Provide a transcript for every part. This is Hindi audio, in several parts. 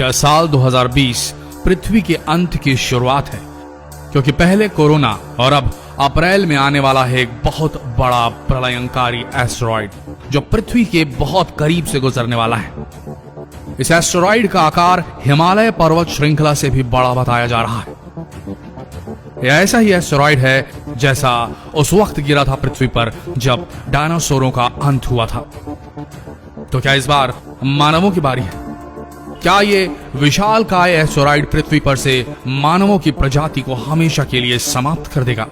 क्या साल 2020 पृथ्वी के अंत की शुरुआत है? क्योंकि पहले कोरोना और अब अप्रैल में आने वाला है एक बहुत बड़ा प्रलयंकारी एस्टेरॉइड जो पृथ्वी के बहुत करीब से गुजरने वाला है। इस एस्टेरॉइड का आकार हिमालय पर्वत श्रृंखला से भी बड़ा बताया जा रहा है। यह ऐसा ही एस्टेरॉइड है जैसा उस वक्त गिरा था पृथ्वी पर जब डायनासोरों का अंत हुआ था। तो क्या इस बार मानवों की बारी है? क्या ये विशालकाय एस्टेरॉइड पृथ्वी पर से मानवों की प्रजाति को हमेशा के लिए समाप्त कर देगा?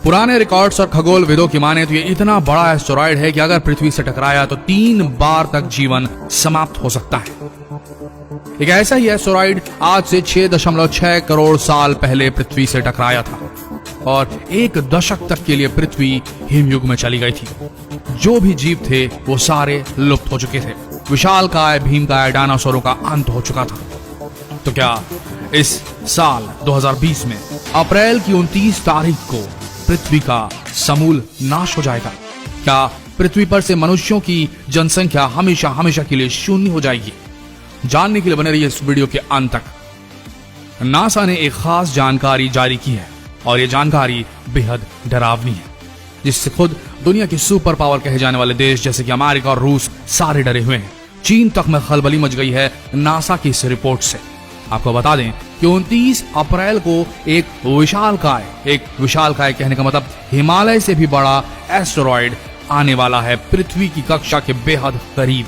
पुराने रिकॉर्ड्स और खगोलविदों की माने तो ये इतना बड़ा एस्टेरॉइड है कि अगर पृथ्वी से टकराया तो 3 बार तक जीवन समाप्त हो सकता है। एक ऐसा ही एस्टेरॉइड आज से 6.6 करोड़ साल पहले पृथ्वी से टकराया था और 1 दशक तक के लिए पृथ्वी हिमयुग में चली गई थी। जो भी जीव थे वो सारे लुप्त हो चुके थे। विशालकाय भीमकाय डायनासोरों का अंत हो चुका था। तो क्या इस साल 2020 में अप्रैल की 29 तारीख को पृथ्वी का समूल नाश हो जाएगा? क्या पृथ्वी पर से मनुष्यों की जनसंख्या हमेशा हमेशा के लिए शून्य हो जाएगी? जानने के लिए बने रहिए इस वीडियो के अंत तक। नासा ने एक खास जानकारी जारी की है और यह जानकारी बेहद डरावनी है, जिससे खुद दुनिया की सुपर पावर कहे जाने वाले देश जैसे कि अमेरिका और रूस सारे डरे हुए हैं। चीन तक में खलबली मच गई है नासा की इस रिपोर्ट से। आपको बता दें कि 29 अप्रैल को एक विशालकाय कहने का मतलब हिमालय से भी बड़ा एस्टेरॉइड आने वाला है पृथ्वी की कक्षा के बेहद करीब।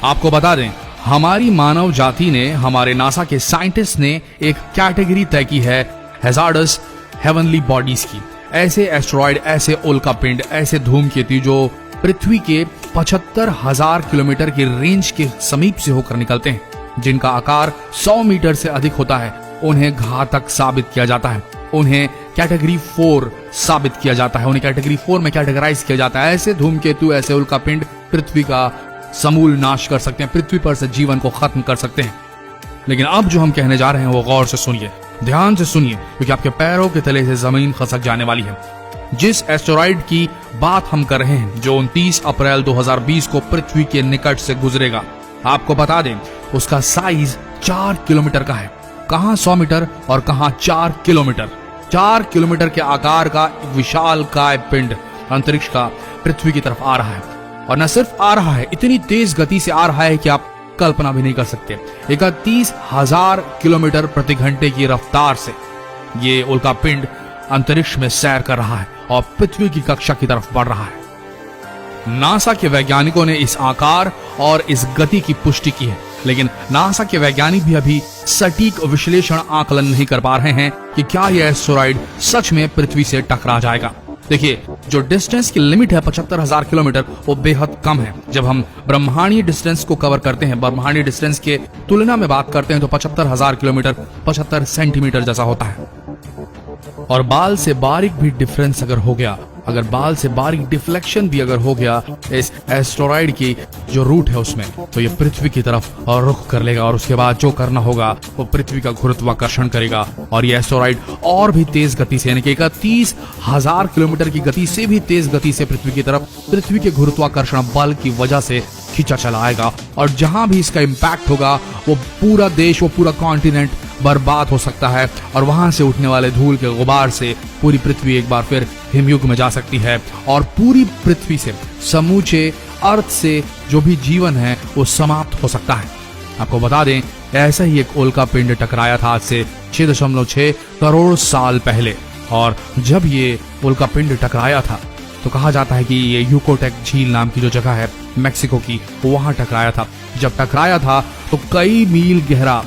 आपको बता दें हमारी मानव जाति ने, हमारे नासा के साइंटिस्ट ने एक कैटेगरी तय की है हैजार्डस हेवनली बॉडीज की। ऐसे एस्टेरॉइड, ऐसे उल्कापिंड, ऐसे धूमकेतु जो पृथ्वी के 75,000 किलोमीटर की रेंज के समीप से होकर निकलते हैं, जिनका आकार 100 मीटर से अधिक होता है, उन्हें घातक साबित किया जाता है। उन्हें कैटेगरी 4 साबित किया जाता है, उन्हें कैटेगरी 4 में कैटेगराइज किया जाता है। ऐसे धूमकेतु, ऐसे उल्कापिंड पृथ्वी का समूल नाश कर सकते हैं, पृथ्वी पर से जीवन को खत्म कर सकते हैं। लेकिन अब जो हम कहने जा रहे हैं वो गौर से सुनिए, ध्यान से सुनिए, क्योंकि आपके पैरों के तले से जमीन खसक जाने वाली है। जिस एस्टेरॉइड की बात हम कर रहे हैं जो 29 अप्रैल 2020 को पृथ्वी के निकट से गुजरेगा, आपको बता दें उसका साइज 4 किलोमीटर का है। कहां 100 मीटर और कहां 4 किलोमीटर। 4 किलोमीटर के आकार का विशालकाय पिंड अंतरिक्ष का पृथ्वी की तरफ आ रहा है। और न सिर्फ आ रहा है, इतनी तेज गति से आ रहा है कि आप कल्पना भी नहीं कर सकते। 31,000 किलोमीटर प्रति घंटे की रफ्तार से ये उल्कापिंड अंतरिक्ष में सैर कर रहा है और पृथ्वी की कक्षा की तरफ बढ़ रहा है। नासा के वैज्ञानिकों ने इस आकार और इस गति की पुष्टि की है, लेकिन नासा के वैज्ञानिक भी अभी सटीक विश्लेषण आकलन नहीं कर पा रहे हैं कि क्या यह एस्टेरॉइड सच में पृथ्वी से टकरा जाएगा। देखिए, जो डिस्टेंस की लिमिट है 75,000 किलोमीटर, वो बेहद कम है। जब हम ब्रह्मांडीय डिस्टेंस को कवर करते हैं, ब्रह्मांडीय डिस्टेंस के तुलना में बात करते हैं, तो 75,000 किलोमीटर 75 सेंटीमीटर जैसा होता है। और बाल से बारीक भी डिफरेंस अगर हो गया, अगर बाल से बारीक डिफ्लेक्शन भी अगर हो गया इस एस्टेरॉइड की जो रूट है उसमें, तो ये पृथ्वी की तरफ और रुख कर लेगा और उसके बाद जो करना होगा वो पृथ्वी का गुरुत्वाकर्षण करेगा और ये एस्टेरॉइड और भी तेज गति से, यानी कि 31,000 किलोमीटर की गति से भी तेज गति से पृथ्वी की तरफ, पृथ्वी के गुरुत्वाकर्षण बल की वजह से खींचा चला आएगा। और जहां भी इसका इम्पैक्ट होगा वो पूरा देश, वो पूरा कॉन्टिनेंट बर्बाद हो सकता है और वहां से उठने वाले धूल के गुबार से पूरी पृथ्वी एक बार फिर हिमयुग में जा सकती है और पूरी पृथ्वी से, समूचे अर्थ से जो भी जीवन है वो समाप्त हो सकता है। आपको बता दें ऐसा ही एक उल्कापिंड टकराया था आज से 6.6 करोड़ साल पहले, और जब ये उल्कापिंड टकराया था तो कहा जाता है कि ये यूकोटेक झील नाम की जो जगह है मेक्सिको की, वहां टकराया था। जब टकराया था तो कई मील गहरा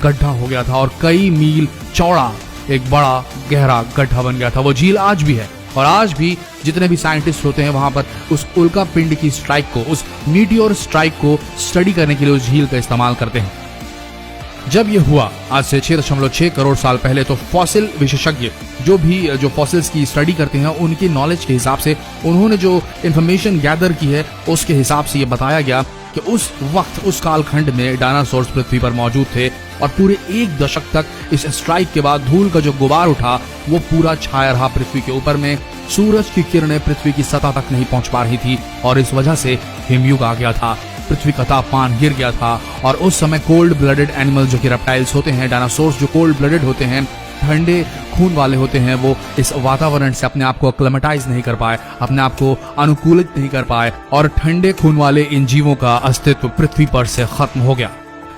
गड्ढा हो गया था और कई मील चौड़ा एक बड़ा गहरा गड्ढा बन गया था। वो झील आज भी है और आज भी जितने भी साइंटिस्ट होते हैं वहां पर उस उल्कापिंड की स्ट्राइक को, उस मीटियोर स्ट्राइक को स्टडी करने के लिए उस झील का इस्तेमाल करते हैं। जब ये हुआ आज से 6.6 करोड़ साल पहले, तो फॉसिल विशेषज्ञ जो फॉसिल्स की स्टडी करते हैं उनकी नॉलेज के हिसाब से, उन्होंने जो इंफॉर्मेशन गैदर की है उसके हिसाब से ये बताया गया कि उस वक्त, उस कालखंड में डायनासोर्स पृथ्वी पर मौजूद थे और पूरे 1 दशक तक इस स्ट्राइक के बाद धूल का जो गुबार उठा वो पूरा छाया रहा पृथ्वी के ऊपर में। सूरज की किरणें पृथ्वी की सतह तक नहीं पहुंच पा रही थी और इस वजह से हिमयुग आ गया था। पृथ्वी का तापमान गिर गया था और उस समय कोल्ड ब्लडेड एनिमल जो कि रेप्टाइल्स होते हैं, डायनासोर्स जो कोल्ड ब्लडेड होते हैं, ठंडे खून वाले होते हैं, वो इस वातावरण से अपने आप को एक्लेमेटाइज नहीं कर पाए, अपने आप को अनुकूलित नहीं कर पाए और ठंडे खून वाले इन जीवों का अस्तित्व पृथ्वी पर से खत्म हो गया।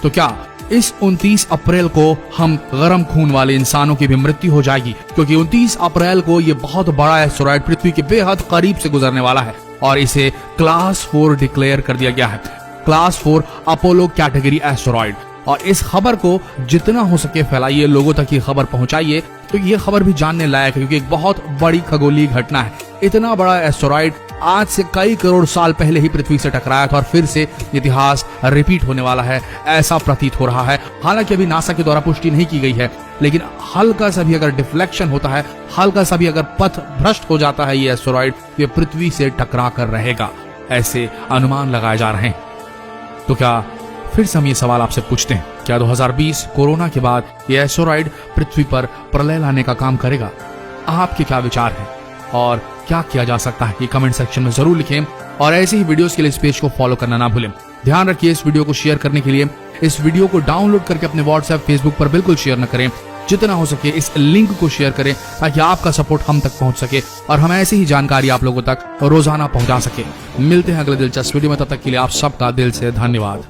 तो क्या इस 29 अप्रैल को हम गर्म खून वाले इंसानों की भी मृत्यु हो जाएगी? क्योंकि 29 अप्रैल को ये बहुत बड़ा एस्टेरॉयड पृथ्वी के बेहद करीब से गुजरने वाला है और इसे क्लास 4 डिक्लेयर कर दिया गया है। Class 4 Apollo category asteroid. और इस खबर को जितना हो सके फैलाइए, लोगों तक ये खबर पहुंचाइए, तो ये खबर भी जानने लायक है क्योंकि एक बहुत बड़ी खगोलीय घटना है। इतना बड़ा एस्टेरॉयड आज से कई करोड़ साल पहले ही पृथ्वी से टकराया था और फिर से इतिहास रिपीट होने वाला है, ऐसा प्रतीत हो रहा है। हालांकि अभी नासा के द्वारा पुष्टि नहीं की गई है, लेकिन हल्का सा भी अगर डिफ्लेक्शन होता है, हल्का सा भी अगर पथ भ्रष्ट हो जाता है ये एस्टेरॉयड, ये पृथ्वी से टकरा कर रहेगा, ऐसे अनुमान लगाए जा रहे हैं। तो क्या फिर से हम ये सवाल आपसे पूछते हैं, क्या 2020 कोरोना के बाद ये एस्टेरॉयड पृथ्वी पर प्रलय लाने का काम करेगा? आपके क्या विचार हैं और क्या किया जा सकता है, ये कमेंट सेक्शन में जरूर लिखें। और ऐसे ही वीडियोस के लिए इस पेज को फॉलो करना ना भूलें। ध्यान रखिए, इस वीडियो को शेयर करने के लिए इस वीडियो को डाउनलोड करके अपने व्हाट्सएप, फेसबुक पर बिल्कुल शेयर न करें। जितना हो सके इस लिंक को शेयर करें ताकि आपका सपोर्ट हम तक पहुंच सके और हम ऐसी ही जानकारी आप लोगों तक रोजाना पहुंचा सके। मिलते हैं अगले दिलचस्प वीडियो में, तब तक के लिए आप सबका दिल से धन्यवाद।